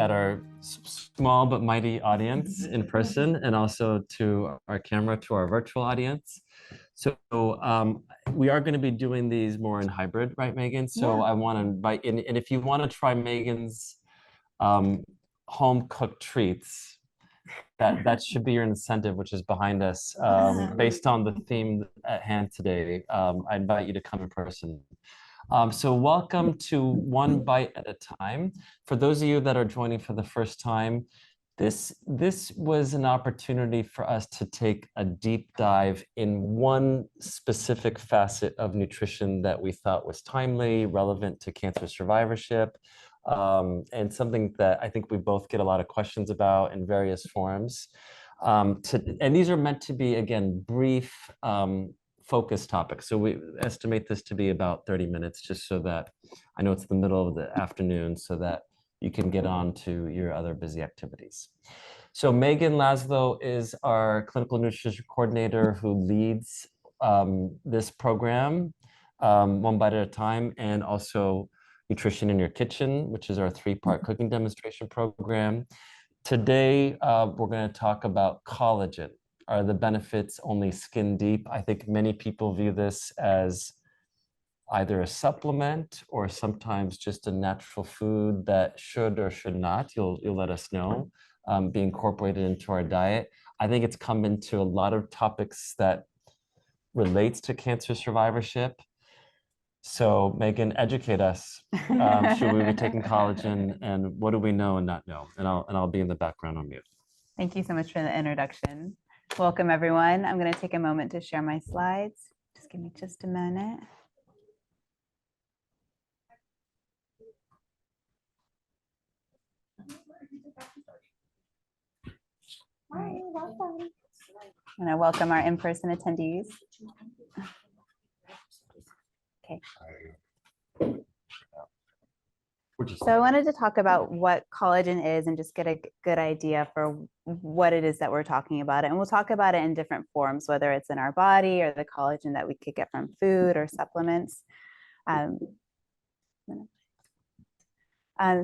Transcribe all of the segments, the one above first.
at our small but mighty audience in person, and also to our camera, to our virtual audience. So we are going to be doing these more in hybrid, right, Megan? So I want to invite, and if you want to try Megan's home cooked treats, that should be your incentive, which is behind us, based on the theme at hand today. I invite you to come in person. So welcome to One Bite at a Time. For those of you that are joining for the first time, this was an opportunity for us to take a deep dive in one specific facet of nutrition that we thought was timely, relevant to cancer survivorship, and something that I think we both get a lot of questions about in various forums. And these are meant to be, again, brief, focus topics. So we estimate this to be about 30 minutes, just so that I know it's the middle of the afternoon, so that you can get on to your other busy activities. So Megan Laszlo is our clinical nutrition coordinator who leads this program, One Bite at a Time, and also Nutrition in Your Kitchen, which is our 3-part cooking demonstration program. Today, we're going to talk about collagen. Are the benefits only skin deep? I think many people view this as either a supplement or sometimes just a natural food that should or should not, you'll let us know, be incorporated into our diet. I think it's come into a lot of topics that relates to cancer survivorship. So Megan, educate us. Should we be taking collagen, and what do we know and not know? And I'll be in the background on mute. Thank you so much for the introduction. Welcome, everyone. I'm going to take a moment to share my slides. Just give me just a minute. I'm going to welcome our in-person attendees. Okay. So I wanted to talk about what collagen is and just get a good idea for what it is that we're talking about. And we'll talk about it in different forms, whether it's in our body or the collagen that we could get from food or supplements.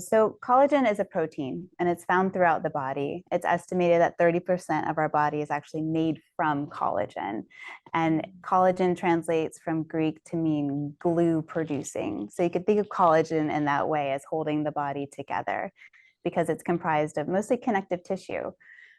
So collagen is a protein, and it's found throughout the body. It's estimated that 30% of our body is actually made from collagen. And collagen translates from Greek to mean glue producing. So you could think of collagen in that way, as holding the body together, because it's comprised of mostly connective tissue.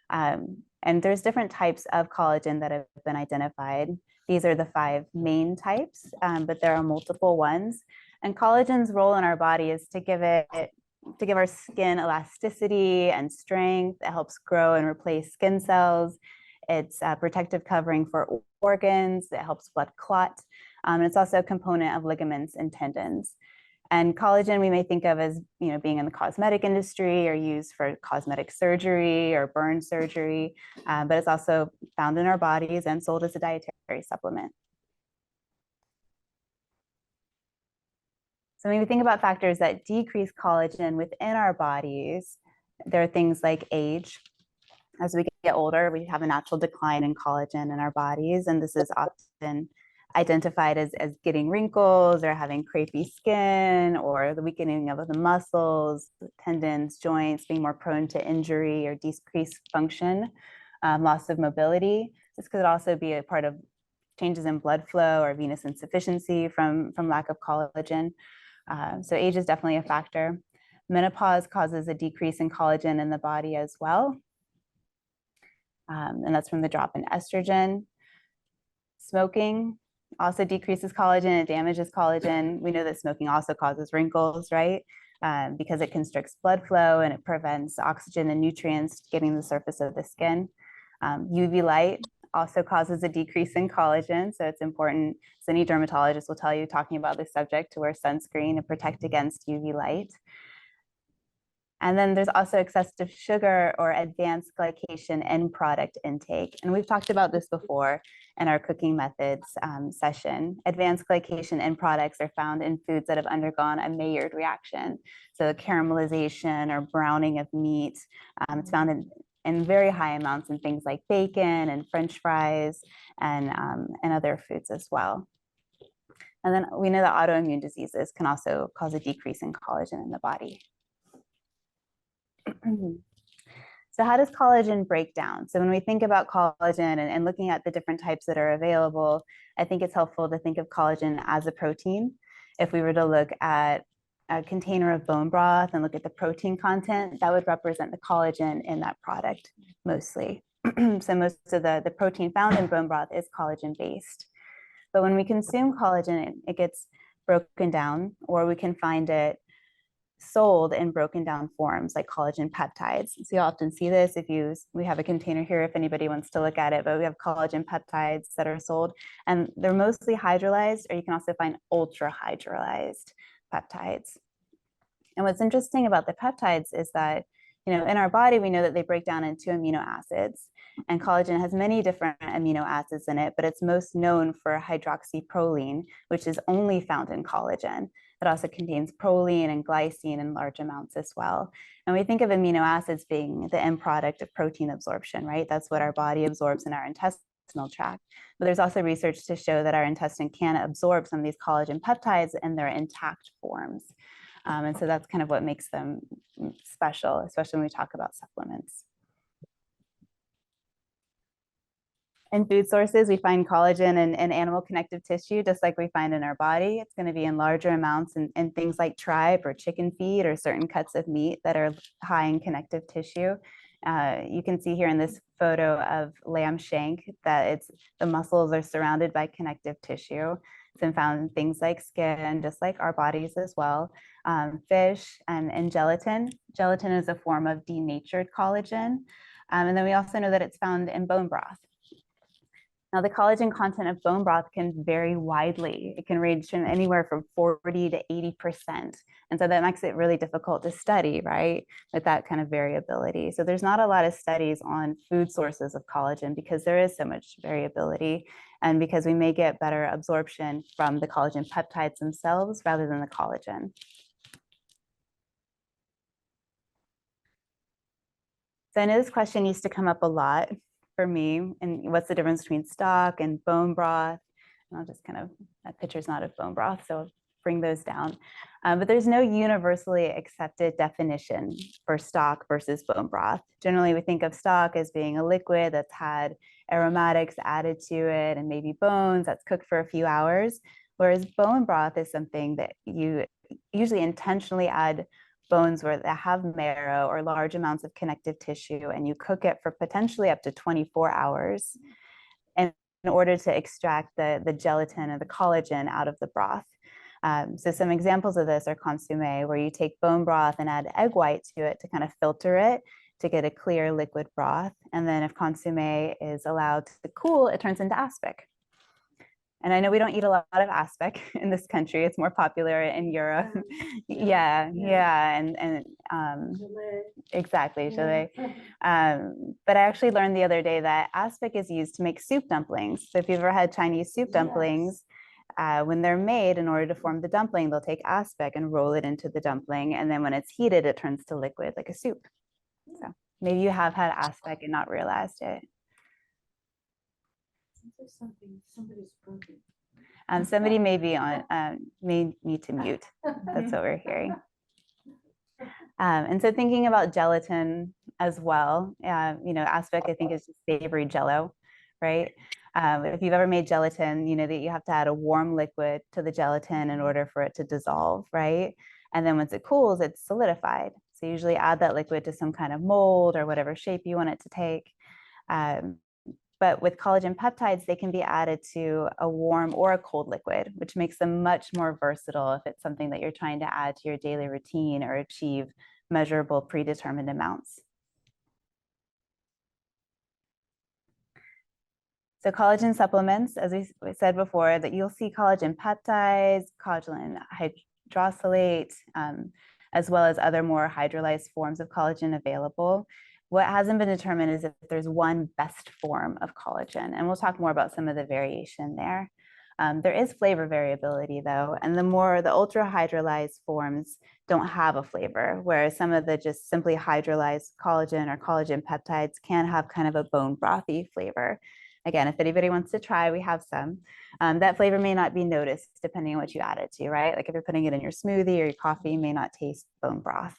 And there's different types of collagen that have been identified. These are the 5 main types, but there are multiple ones. And collagen's role in our body is to give our skin elasticity and strength. It helps grow and replace skin cells. It's a protective covering for organs. It helps blood clot. And it's also a component of ligaments and tendons. And collagen we may think of as, being in the cosmetic industry or used for cosmetic surgery or burn surgery, but it's also found in our bodies and sold as a dietary supplement. So when we think about factors that decrease collagen within our bodies, there are things like age. As we get older, we have a natural decline in collagen in our bodies, and this is often identified as getting wrinkles or having crepey skin, or the weakening of the muscles, tendons, joints, being more prone to injury or decreased function, loss of mobility. This could also be a part of changes in blood flow or venous insufficiency from lack of collagen. So age is definitely a factor. Menopause causes a decrease in collagen in the body as well. And that's from the drop in estrogen. Smoking also decreases collagen. It damages collagen. We know that smoking also causes wrinkles, right? Because it constricts blood flow and it prevents oxygen and nutrients getting to the surface of the skin. UV light also causes a decrease in collagen. So it's important, so any dermatologist will tell you, talking about this subject, to wear sunscreen and protect against UV light. And then there's also excessive sugar or advanced glycation end product intake. And we've talked about this before in our cooking methods session. Advanced glycation end products are found in foods that have undergone a Maillard reaction. So caramelization or browning of meat. It's found in very high amounts in things like bacon and French fries and other foods as well. And then we know that autoimmune diseases can also cause a decrease in collagen in the body. So how does collagen break down? So when we think about collagen and looking at the different types that are available, I think it's helpful to think of collagen as a protein. If we were to look at a container of bone broth and look at the protein content, that would represent the collagen in that product mostly. So most of the protein found in bone broth is collagen based. But when we consume collagen, it gets broken down, or we can find it sold in broken down forms like collagen peptides. So you often see this we have a container here if anybody wants to look at it, but we have collagen peptides that are sold, and they're mostly hydrolyzed, or you can also find ultra hydrolyzed peptides. And what's interesting about the peptides is that, in our body, we know that they break down into amino acids, and collagen has many different amino acids in it, but it's most known for hydroxyproline, which is only found in collagen. It also contains proline and glycine in large amounts as well. And we think of amino acids being the end product of protein absorption, right? That's what our body absorbs in our intestinal tract. But there's also research to show that our intestine can absorb some of these collagen peptides in their intact forms. And so that's kind of what makes them special, especially when we talk about supplements. In food sources, we find collagen in animal connective tissue, just like we find in our body. It's going to be in larger amounts in things like tripe or chicken feed or certain cuts of meat that are high in connective tissue. You can see here in this photo of lamb shank that the muscles are surrounded by connective tissue. It's been found in things like skin, just like our bodies as well. Fish and gelatin. Gelatin is a form of denatured collagen. And then we also know that it's found in bone broth. Now, the collagen content of bone broth can vary widely. It can range from anywhere from 40 to 80%. And so that makes it really difficult to study, right, with that kind of variability. So there's not a lot of studies on food sources of collagen because there is so much variability, and because we may get better absorption from the collagen peptides themselves rather than the collagen. So I know this question used to come up a lot for me, and what's the difference between stock and bone broth? And I'll just that picture's not of bone broth, so I'll bring those down. But there's no universally accepted definition for stock versus bone broth. Generally, we think of stock as being a liquid that's had aromatics added to it and maybe bones that's cooked for a few hours, whereas bone broth is something that you usually intentionally add bones that have marrow or large amounts of connective tissue, and you cook it for potentially up to 24 hours in order to extract the gelatin or the collagen out of the broth. So some examples of this are consommé, where you take bone broth and add egg white to it to kind of filter it to get a clear liquid broth. And then if consommé is allowed to cool, it turns into aspic. And I know we don't eat a lot of aspic in this country. It's more popular in Europe. Yeah. And exactly, gelée. But I actually learned the other day that aspic is used to make soup dumplings. So if you've ever had Chinese soup dumplings, when they're made, in order to form the dumpling, they'll take aspic and roll it into the dumpling. And then when it's heated, it turns to liquid like a soup. So maybe you have had aspic and not realized it. Somebody's broken. Somebody may be on, may need to mute. That's what we're hearing. And so thinking about gelatin as well, aspic, I think, is just savory jello, right? If you've ever made gelatin, you know that you have to add a warm liquid to the gelatin in order for it to dissolve, right? And then once it cools, it's solidified. So you usually add that liquid to some kind of mold or whatever shape you want it to take. But with collagen peptides, they can be added to a warm or a cold liquid, which makes them much more versatile if it's something that you're trying to add to your daily routine or achieve measurable predetermined amounts. So collagen supplements, as we said before, that you'll see collagen peptides, collagen hydrolysate, as well as other more hydrolyzed forms of collagen available. What hasn't been determined is if there's one best form of collagen, and we'll talk more about some of the variation there. There is flavor variability though, and the ultra hydrolyzed forms don't have a flavor, whereas some of the just simply hydrolyzed collagen or collagen peptides can have kind of a bone brothy flavor. Again, if anybody wants to try, we have some. That flavor may not be noticed depending on what you add it to, right? Like if you're putting it in your smoothie or your coffee, you may not taste bone broth.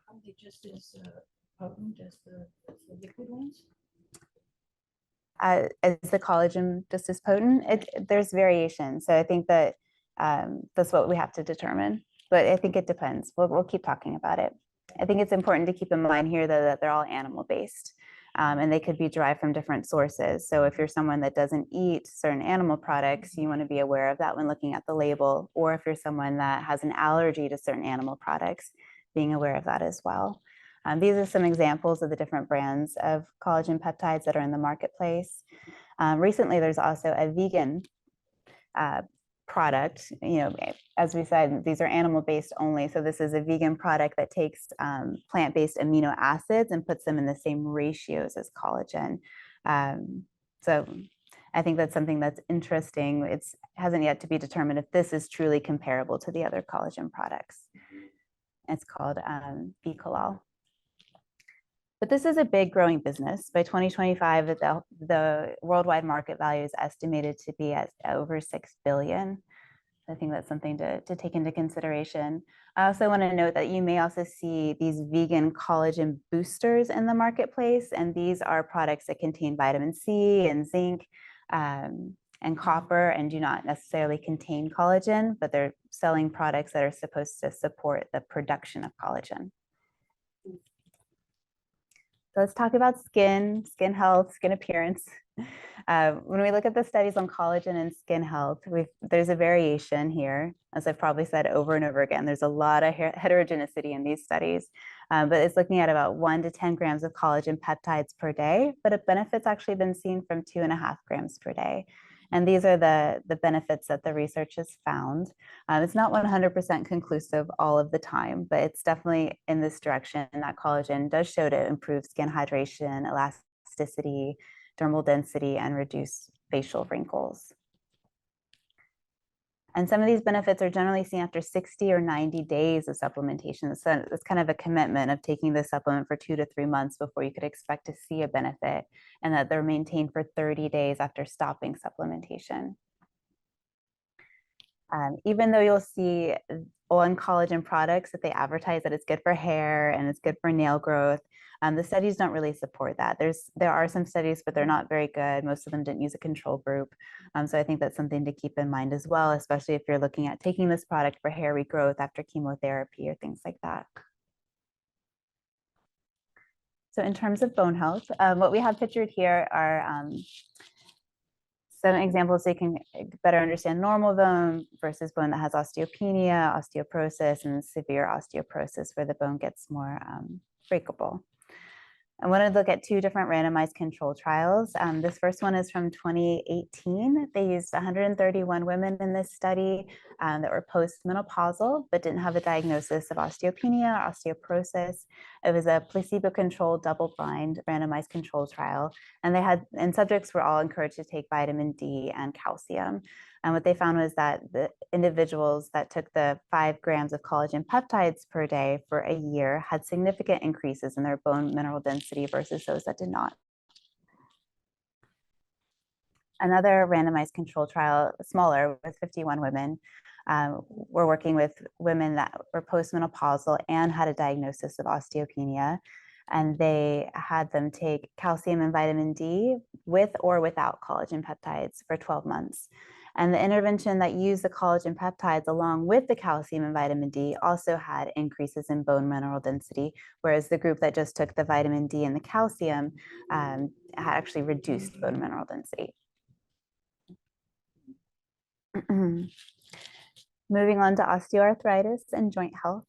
I'm they just as potent as the liquid ones? Is the collagen just as potent? There's variation. So I think that that's what we have to determine. But I think it depends. We'll keep talking about it. I think it's important to keep in mind here that they're all animal-based. And they could be derived from different sources. So if you're someone that doesn't eat certain animal products, you want to be aware of that when looking at the label. Or if you're someone that has an allergy to certain animal products, being aware of that as well. These are some examples of the different brands of collagen peptides that are in the marketplace. Recently, there's also a vegan product. As we said, these are animal-based only. So this is a vegan product that takes plant-based amino acids and puts them in the same ratios as collagen. So I think that's something that's interesting. It hasn't yet to be determined if this is truly comparable to the other collagen products. It's called Ecolol. But this is a big growing business. By 2025, the worldwide market value is estimated to be at over 6 billion. I think that's something to take into consideration. I also want to note that you may also see these vegan collagen boosters in the marketplace. And these are products that contain vitamin C and zinc and copper and do not necessarily contain collagen, but they're selling products that are supposed to support the production of collagen. So let's talk about skin health, skin appearance. When we look at the studies on collagen and skin health, there's a variation here. As I've probably said over and over again, there's a lot of heterogeneity in these studies, but it's looking at about 1 to 10 grams of collagen peptides per day, but a benefit's actually been seen from 2.5 grams per day. And these are the benefits that the research has found. It's not 100% conclusive all of the time, but it's definitely in this direction that collagen does show to improve skin hydration, elasticity, dermal density, and reduce facial wrinkles. And some of these benefits are generally seen after 60 or 90 days of supplementation. So it's kind of a commitment of taking this supplement for 2 to 3 months before you could expect to see a benefit, and that they're maintained for 30 days after stopping supplementation. Even though you'll see on collagen products that they advertise that it's good for hair and it's good for nail growth, the studies don't really support that. There are some studies, but they're not very good. Most of them didn't use a control group. So I think that's something to keep in mind as well, especially if you're looking at taking this product for hair regrowth after chemotherapy or things like that. So in terms of bone health, what we have pictured here are some examples so you can better understand normal bone versus bone that has osteopenia, osteoporosis, and severe osteoporosis where the bone gets more breakable. I want to look at 2 different randomized control trials. This first one is from 2018. They used 131 women in this study that were postmenopausal, but didn't have a diagnosis of osteopenia or osteoporosis. It was a placebo-controlled, double-blind, randomized control trial. And subjects were all encouraged to take vitamin D and calcium. And what they found was that the individuals that took the 5 grams of collagen peptides per day for a year had significant increases in their bone mineral density versus those that did not. Another randomized control trial, smaller, with 51 women, we're working with women that were postmenopausal and had a diagnosis of osteopenia. And they had them take calcium and vitamin D with or without collagen peptides for 12 months. And the intervention that used the collagen peptides along with the calcium and vitamin D also had increases in bone mineral density, whereas the group that just took the vitamin D and the calcium had actually reduced bone mineral density. Moving on to osteoarthritis and joint health.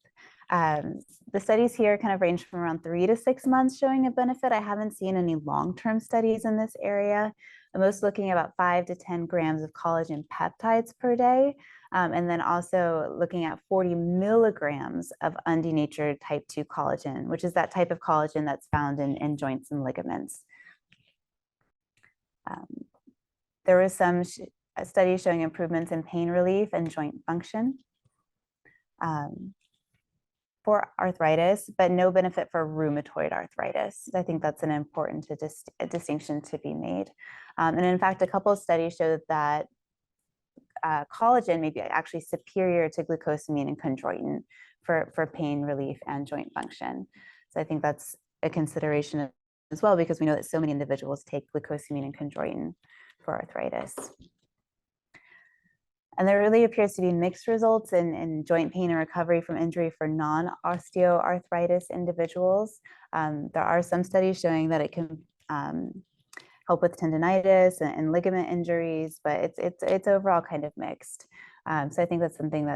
The studies here kind of range from around 3 to 6 months showing a benefit. I haven't seen any long-term studies in this area. I'm most looking at about 5 to 10 grams of collagen peptides per day. And then also looking at 40 milligrams of undenatured type 2 collagen, which is that type of collagen that's found in joints and ligaments. There was some studies showing improvements in pain relief and joint function for arthritis, but no benefit for rheumatoid arthritis. I think that's an important distinction to be made. And in fact, a couple of studies showed that collagen may be actually superior to glucosamine and chondroitin for pain relief and joint function. So I think that's a consideration as well, because we know that so many individuals take glucosamine and chondroitin for arthritis. And there really appears to be mixed results in joint pain and recovery from injury for non-osteoarthritis individuals. There are some studies showing that it can help with tendonitis and ligament injuries, but it's overall kind of mixed. So I think that's something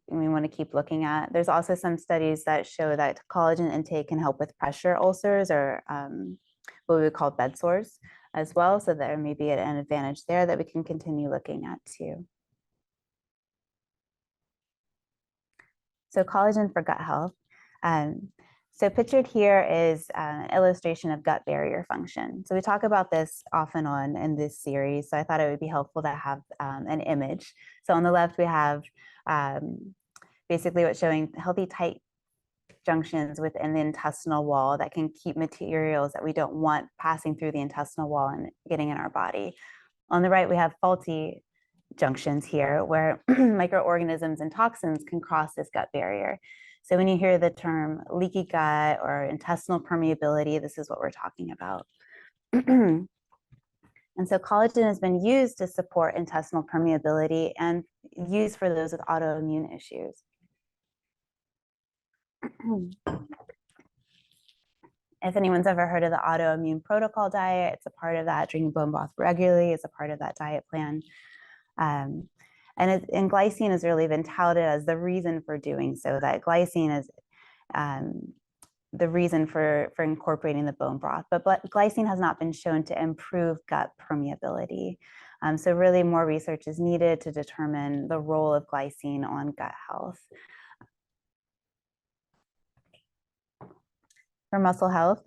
we want to keep looking at. There's also some studies that show that collagen intake can help with pressure ulcers, or what we would call bed sores as well. So there may be an advantage there that we can continue looking at too. So collagen for gut health. So pictured here is an illustration of gut barrier function. So we talk about this off and on in this series. So I thought it would be helpful to have an image. So on the left, we have basically what's showing healthy tight junctions within the intestinal wall that can keep materials that we don't want passing through the intestinal wall and getting in our body. On the right, we have faulty junctions here where microorganisms and toxins can cross this gut barrier. So when you hear the term leaky gut or intestinal permeability, this is what we're talking about. And so collagen has been used to support intestinal permeability and used for those with autoimmune issues. If anyone's ever heard of the autoimmune protocol diet, it's a part of that. Drinking bone broth regularly is a part of that diet plan. And glycine has really been touted as the reason for doing so, that glycine is the reason for incorporating the bone broth. But glycine has not been shown to improve gut permeability. So really more research is needed to determine the role of glycine on gut health. For muscle health,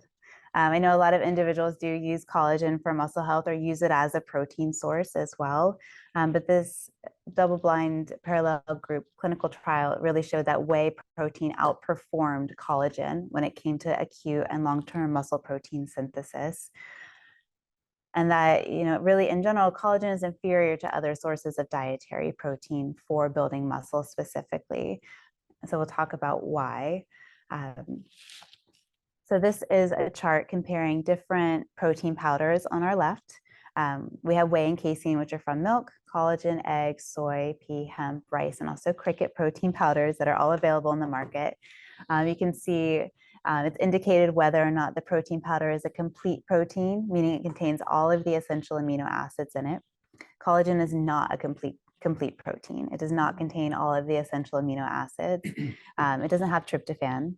I know a lot of individuals do use collagen for muscle health or use it as a protein source as well. But this double-blind parallel group clinical trial really showed that whey protein outperformed collagen when it came to acute and long-term muscle protein synthesis. And that, really in general, collagen is inferior to other sources of dietary protein for building muscle specifically. So we'll talk about why. So this is a chart comparing different protein powders on our left. We have whey and casein, which are from milk, collagen, eggs, soy, pea, hemp, rice, and also cricket protein powders that are all available in the market. You can see it's indicated whether or not the protein powder is a complete protein, meaning it contains all of the essential amino acids in it. Collagen is not a complete protein. It does not contain all of the essential amino acids. It doesn't have tryptophan.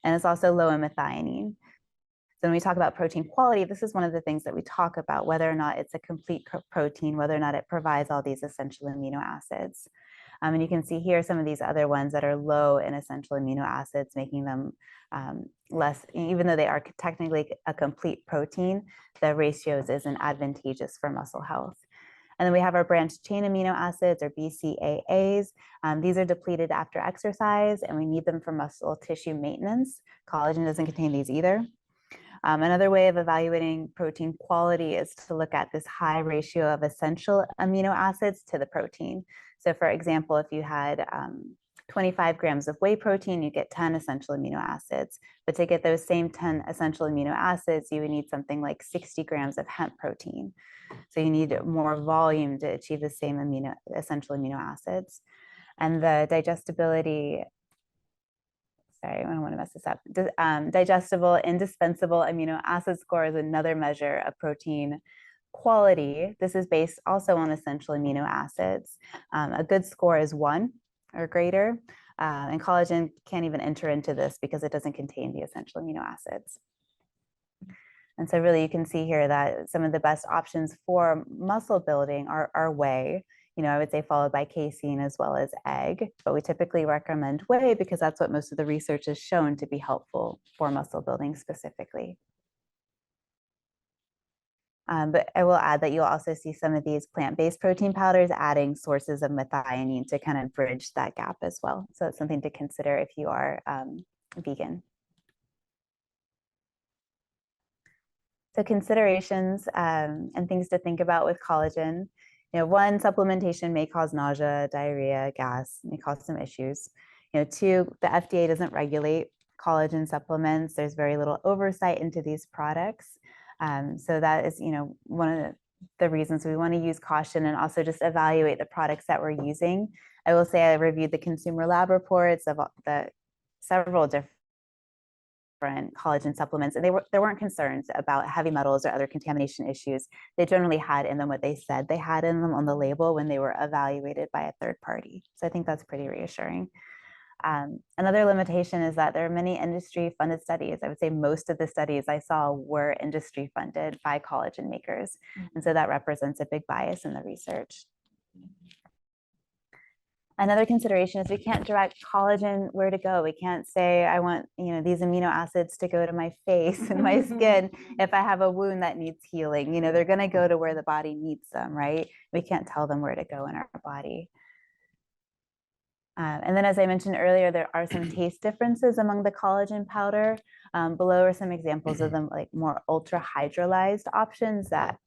And it's also low in methionine. So when we talk about protein quality, this is one of the things that we talk about, whether or not it's a complete protein, whether or not it provides all these essential amino acids. And you can see here some of these other ones that are low in essential amino acids, making them less, even though they are technically a complete protein, the ratios isn't advantageous for muscle health. And then we have our branched chain amino acids, or BCAAs. These are depleted after exercise, and we need them for muscle tissue maintenance. Collagen doesn't contain these either. Another way of evaluating protein quality is to look at this high ratio of essential amino acids to the protein. So for example, if you had 25 grams of whey protein, you get 10 essential amino acids. But to get those same 10 essential amino acids, you would need something like 60 grams of hemp protein. So you need more volume to achieve the same essential amino acids. And the digestibility, sorry, I don't want to mess this up. Digestible, indispensable amino acid score is another measure of protein quality. This is based also on essential amino acids. A good score is 1 or greater. And collagen can't even enter into this because it doesn't contain the essential amino acids. And so really you can see here that some of the best options for muscle building are whey, I would say followed by casein as well as egg, but we typically recommend whey because that's what most of the research has shown to be helpful for muscle building specifically. But I will add that you'll also see some of these plant-based protein powders adding sources of methionine to kind of bridge that gap as well. So it's something to consider if you are vegan. So considerations and things to think about with collagen. One, supplementation may cause nausea, diarrhea, gas, may cause some issues. Two, the FDA doesn't regulate collagen supplements. There's very little oversight into these products. So that is, one of the reasons we want to use caution and also just evaluate the products that we're using. I will say I reviewed the consumer lab reports of the several different collagen supplements, and there weren't concerns about heavy metals or other contamination issues. They generally had in them what they said they had in them on the label when they were evaluated by a third party. So I think that's pretty reassuring. Another limitation is that there are many industry-funded studies. I would say most of the studies I saw were industry-funded by collagen makers. And so that represents a big bias in the research. Another consideration is we can't direct collagen where to go. We can't say, I want these amino acids to go to my face and my skin if I have a wound that needs healing. They're going to go to where the body needs them, right? We can't tell them where to go in our body. And then, as I mentioned earlier, there are some taste differences among the collagen powder. Below are some examples of them, like more ultra hydrolyzed options that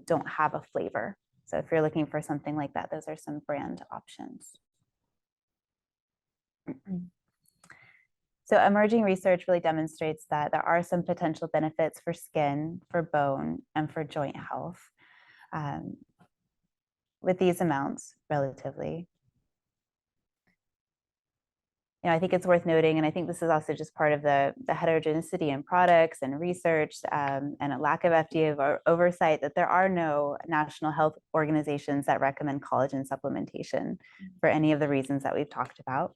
don't have a flavor. So if you're looking for something like that, those are some brand options. So emerging research really demonstrates that there are some potential benefits for skin, for bone, and for joint health with these amounts relatively. I think it's worth noting, and I think this is also just part of the heterogeneity in products and research and a lack of FDA oversight, that there are no national health organizations that recommend collagen supplementation for any of the reasons that we've talked about.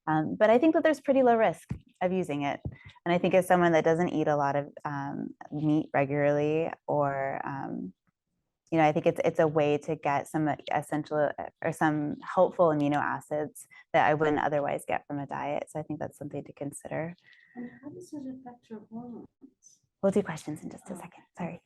But I think that there's pretty low risk of using it. And I think as someone that doesn't eat a lot of meat regularly, or I think it's a way to get some essential or some helpful amino acids that I wouldn't otherwise get from a diet. So I think that's something to consider. And how does it affect your hormones? We'll do questions in just a second. Sorry.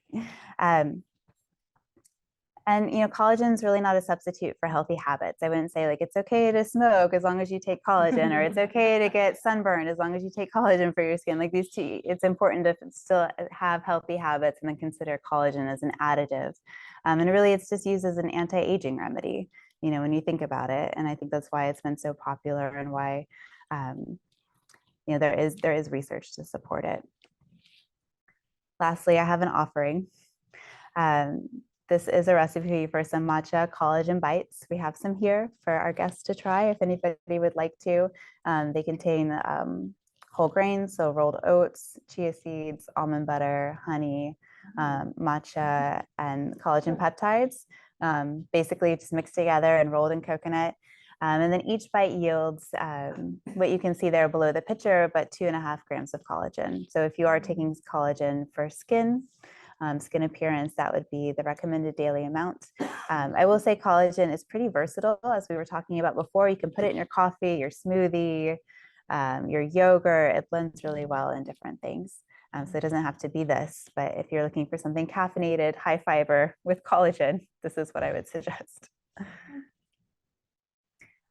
And collagen is really not a substitute for healthy habits. I wouldn't say like it's okay to smoke as long as you take collagen, or it's okay to get sunburned as long as you take collagen for your skin. Like these two, it's important to still have healthy habits and then consider collagen as an additive. And really, it's just used as an anti-aging remedy, when you think about it. And I think that's why it's been so popular, and why there is research to support it. Lastly, I have an offering. This is a recipe for some matcha collagen bites. We have some here for our guests to try if anybody would like to. They contain whole grains, so rolled oats, chia seeds, almond butter, honey, matcha, and collagen peptides. Basically just mixed together and rolled in coconut. And then each bite yields what you can see there below the picture, but 2.5 grams of collagen. So if you are taking collagen for skin appearance, that would be the recommended daily amount. I will say collagen is pretty versatile, as we were talking about before. You can put it in your coffee, your smoothie, your yogurt. It blends really well in different things. So it doesn't have to be this, but if you're looking for something caffeinated, high fiber with collagen, this is what I would suggest.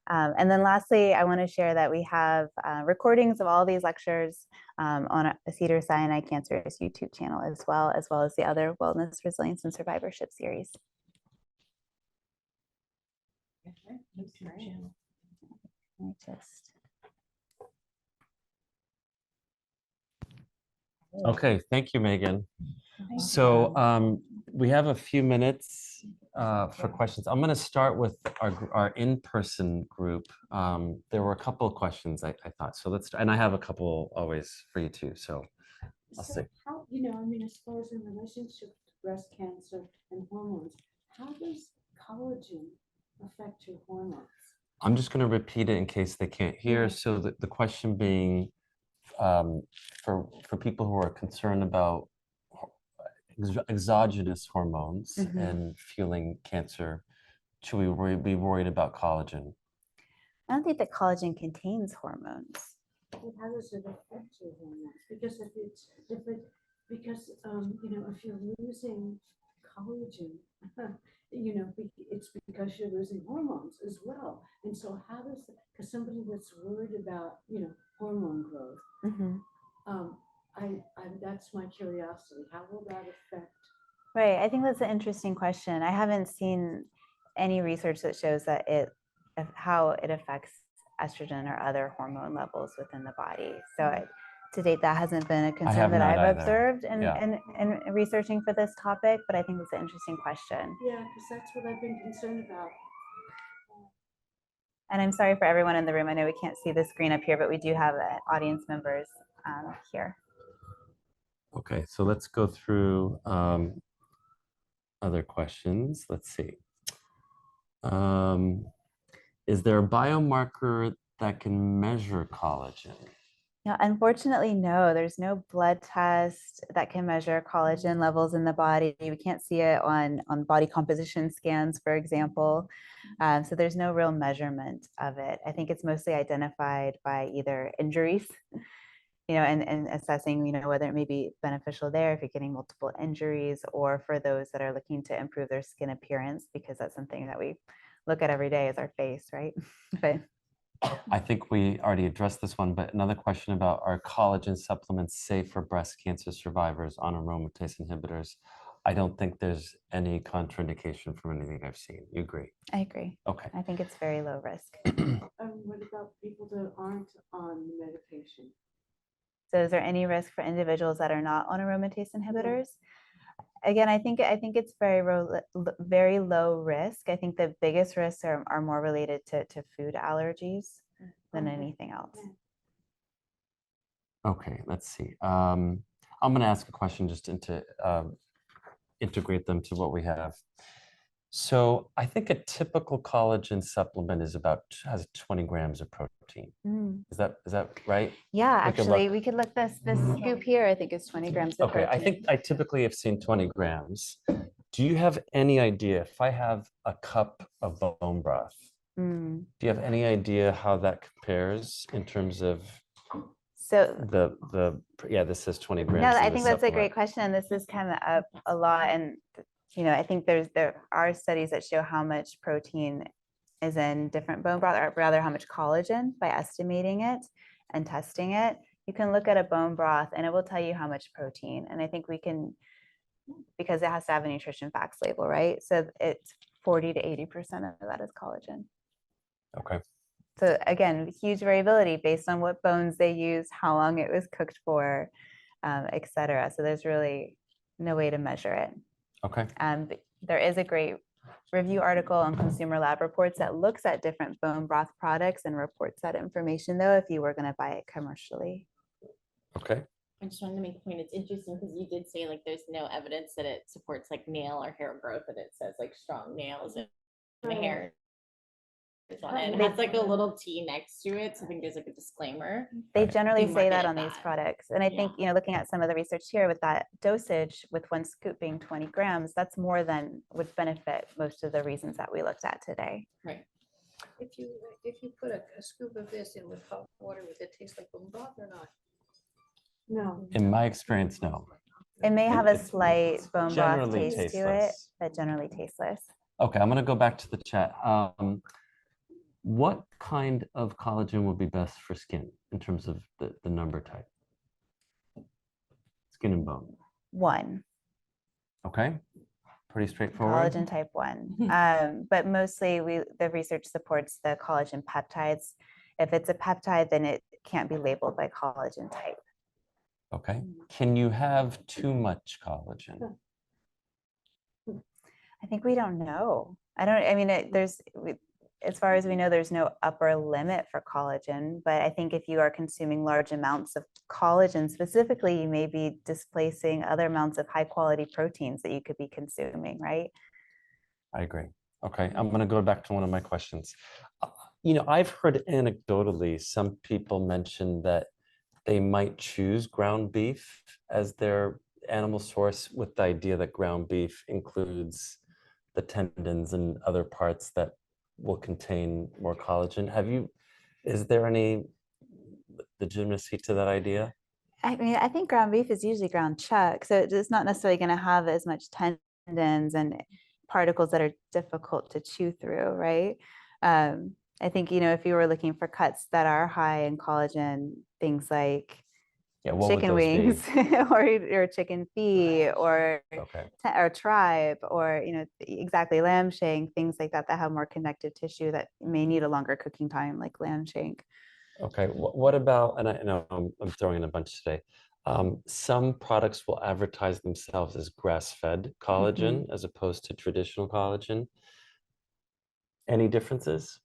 And then lastly, I want to share that we have recordings of all these lectures on a Cedars Sinai Cancer's YouTube channel, as well as the other Wellness, Resilience, and Survivorship series. Okay, thank you, Megan. So we have a few minutes for questions. I'm going to start with our in-person group. There were a couple of questions I thought. So and I have a couple always for you too. So I'll see. How, as far as in relationship to breast cancer and hormones, how does collagen affect your hormones? I'm just going to repeat it in case they can't hear. So the question being, for people who are concerned about exogenous hormones and feeling cancer, should we be worried about collagen? I don't think that collagen contains hormones. Well, how does it affect your hormones? Because if you're losing collagen, it's because you're losing hormones as well. And so how does that, because somebody that's worried about, hormone growth, that's my curiosity. How will that affect? Right. I think that's an interesting question. I haven't seen any research that shows that how it affects estrogen or other hormone levels within the body. So to date, that hasn't been a have concern that not I've either. observed in, Yeah. in researching for this topic, but I think it's an interesting question. Yeah, because that's what I've been concerned about. And I'm sorry for everyone in the room. I know we can't see the screen up here, but we do have audience members here. Okay, so let's go through other questions. Let's see. Is there a biomarker that can measure collagen? No, unfortunately, no. There's no blood test that can measure collagen levels in the body. We can't see it on body composition scans, for example. So there's no real measurement of it. I think it's mostly identified by either injuries, and assessing, whether it may be beneficial there if you're getting multiple injuries, or for those that are looking to improve their skin appearance, because that's something that we look at every day is our face, right? But I think we already addressed this one, but another question about, are collagen supplements safe for breast cancer survivors on aromatase inhibitors? I don't think there's any contraindication from anything I've seen. You agree? I agree. Okay. I think it's very low risk. What about people that aren't on medication? So is there any risk for individuals that are not on aromatase inhibitors? Again, I think it's very low risk. I think the biggest risks are more related to food allergies than anything else. Okay, let's see. I'm going to ask a question just to integrate them to what we have. So I think a typical collagen supplement has 20 grams of protein. Is that right? Yeah, We could actually, look. we could look this scoop here. I think is 20 grams of Okay, protein. I think I typically have seen 20 grams. Do you have any idea if I have a cup of bone broth? Do you have any idea how that compares in terms of So this says 20 grams. no, in I the think that's a supplement. great question. And this is kind of up a lot. And, I think there are studies that show how much protein is in different bone broth, or rather how much collagen, by estimating it and testing it. You can look at a bone broth and it will tell you how much protein. And I think we can, because it has to have a nutrition facts label, right? So it's 40 to 80% of that is collagen. Okay. So again, huge variability based on what bones they use, how long it was cooked for, et cetera. So there's really no way to measure it. Okay. There is a great review article on Consumer Lab Reports that looks at different bone broth products and reports that information, though, if you were going to buy it commercially. Okay. I just wanted to make a point. It's interesting because you did say like there's no evidence that it supports like nail or hair growth, and it says like strong nails and the hair is on it. It has like a little T next to it, so I think there's like a disclaimer. They Right. generally They say that market on these that. products. And I think, looking at some of the research here with that dosage, with one scoop being 20 grams, that's more than would benefit most of the reasons that we looked at today. Right. If you put a scoop of this in with hot water, would it taste like bone broth or not? No. In my experience, no. It may have a It's slight bone broth generally taste to it, tasteless. but generally tasteless. Okay, I'm going to go back to the chat. What kind of collagen would be best for skin in terms of the number type? Skin and bone. 1. Okay, pretty straightforward. Collagen type 1. But mostly the research supports the collagen peptides. If it's a peptide, then it can't be labeled by collagen type. Okay, can you have too much collagen? I think we don't know. As far as we know, there's no upper limit for collagen, but I think if you are consuming large amounts of collagen specifically, you may be displacing other amounts of high quality proteins that you could be consuming, right? I agree. Okay, I'm going to go back to one of my questions. I've heard anecdotally some people mention that they might choose ground beef as their animal source, with the idea that ground beef includes the tendons and other parts that will contain more collagen. Is there any legitimacy to that idea? I mean, I think ground beef is usually ground chuck, so it's not necessarily going to have as much tendons and particles that are difficult to chew through, right? I think, if you were looking for cuts that are high in collagen, things like Yeah, what would chicken those be? wings or chicken feet or Okay. or tribe or exactly lamb shank, things like that that have more connective tissue that may need a longer cooking time, like lamb shank. Okay. What about, and I know I'm throwing in a bunch today. Some products will advertise themselves as grass-fed collagen as opposed to traditional collagen. Any differences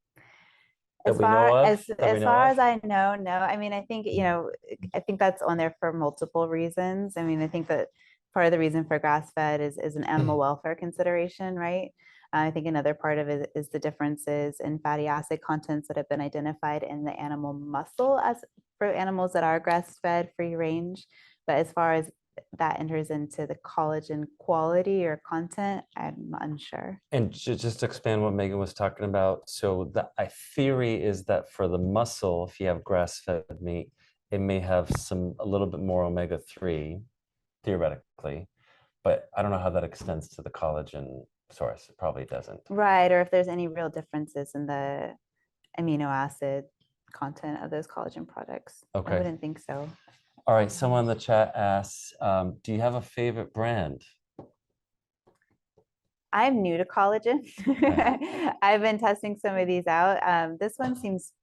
that As we know far of? as That we as know far of? as I know, no. I mean, I think, I think that's on there for multiple reasons. I mean, I think that part of the reason for grass-fed is an animal welfare consideration, right? I think another part of it is the differences in fatty acid contents that have been identified in the animal muscle as for animals that are grass-fed free range. But as far as that enters into the collagen quality or content, I'm unsure. And just to expand what Megan was talking about, so the theory is that for the muscle, if you have grass-fed meat, it may have a little bit more omega-3, theoretically, but I don't know how that extends to the collagen source. It probably doesn't. Right, or if there's any real differences in the amino acid content of those collagen products. Okay. I wouldn't think so. All right, someone in the chat asks, do you have a favorite brand? I'm new to collagen. I've been testing some of these out. This one seems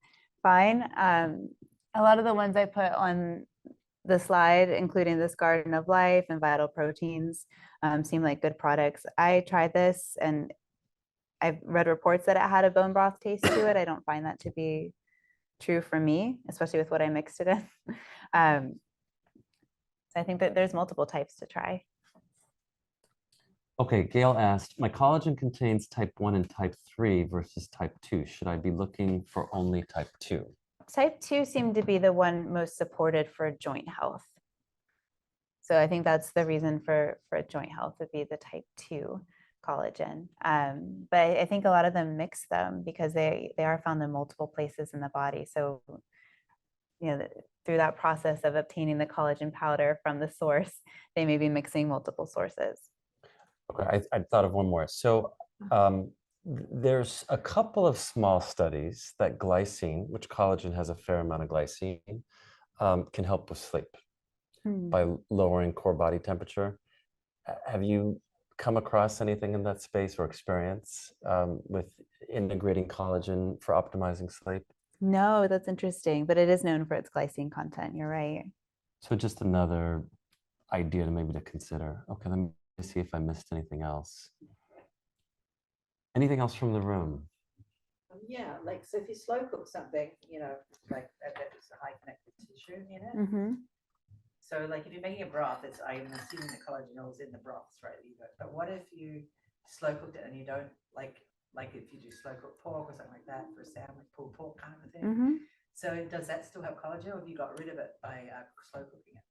fine. A lot of the ones I put on the slide, including this Garden of Life and Vital Proteins, seem like good products. I tried this and I've read reports that it had a bone broth taste to it. I don't find that to be true for me, especially with what I mixed it in. So I think that there's multiple types to try. Okay, Gail asked, my collagen contains type 1 and type 3 versus type 2. Should I be looking for only type 2? Type 2 seemed to be the one most supported for joint health. So I think that's the reason for joint health would be the type 2 collagen. But I think a lot of them mix them because they are found in multiple places in the body. So, through that process of obtaining the collagen powder from the source, they may be mixing multiple sources. Okay, I thought of one more. So there's a couple of small studies that glycine, which collagen has a fair amount of glycine, can help with sleep by lowering core body temperature. Have you come across anything in that space or experience with integrating collagen for optimizing sleep? No, that's interesting, but it is known for its glycine content. You're right. So just another idea to maybe to consider. Okay, let me see if I missed anything else. Anything else from the room? Yeah, like, so if you slow cook something, like it's a high connective tissue, So like if you're making a broth, I'm assuming the collagen is in the broths, right? But what if you slow cooked it and you don't like if you do slow cooked pork or something like that for a sandwich, pulled pork kind of a thing? So does that still have collagen, or have you got rid of it by slow cooking it?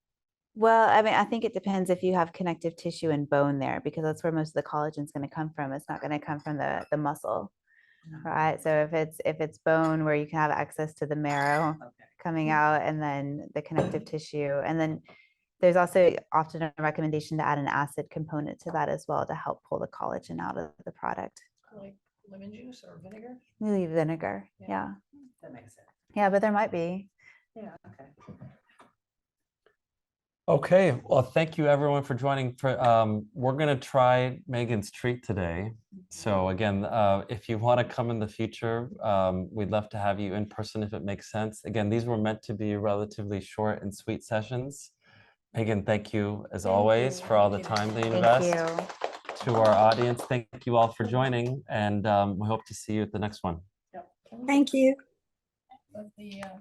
Well, I mean, I think it depends if you have connective tissue and bone there, because that's where most of the collagen is going to come from. It's not going to come from the muscle, right? So if it's bone where you can have access to the marrow coming out, and then the connective tissue, and then there's also often a recommendation to add an acid component to that as well to help pull the collagen out of the product. Like lemon juice or vinegar? Maybe vinegar, yeah. That makes sense. Yeah, but there might be. Yeah, okay. Okay, well, thank you everyone for joining. We're gonna try Megan's treat today. So again, if you want to come in the future, we'd love to have you in person if it makes sense. Again, these were meant to be relatively short and sweet sessions. Megan, thank you as always for all the time that you invest. Thank you. To our audience, thank you all for joining, and we hope to see you at the next one. Can we Thank you. put the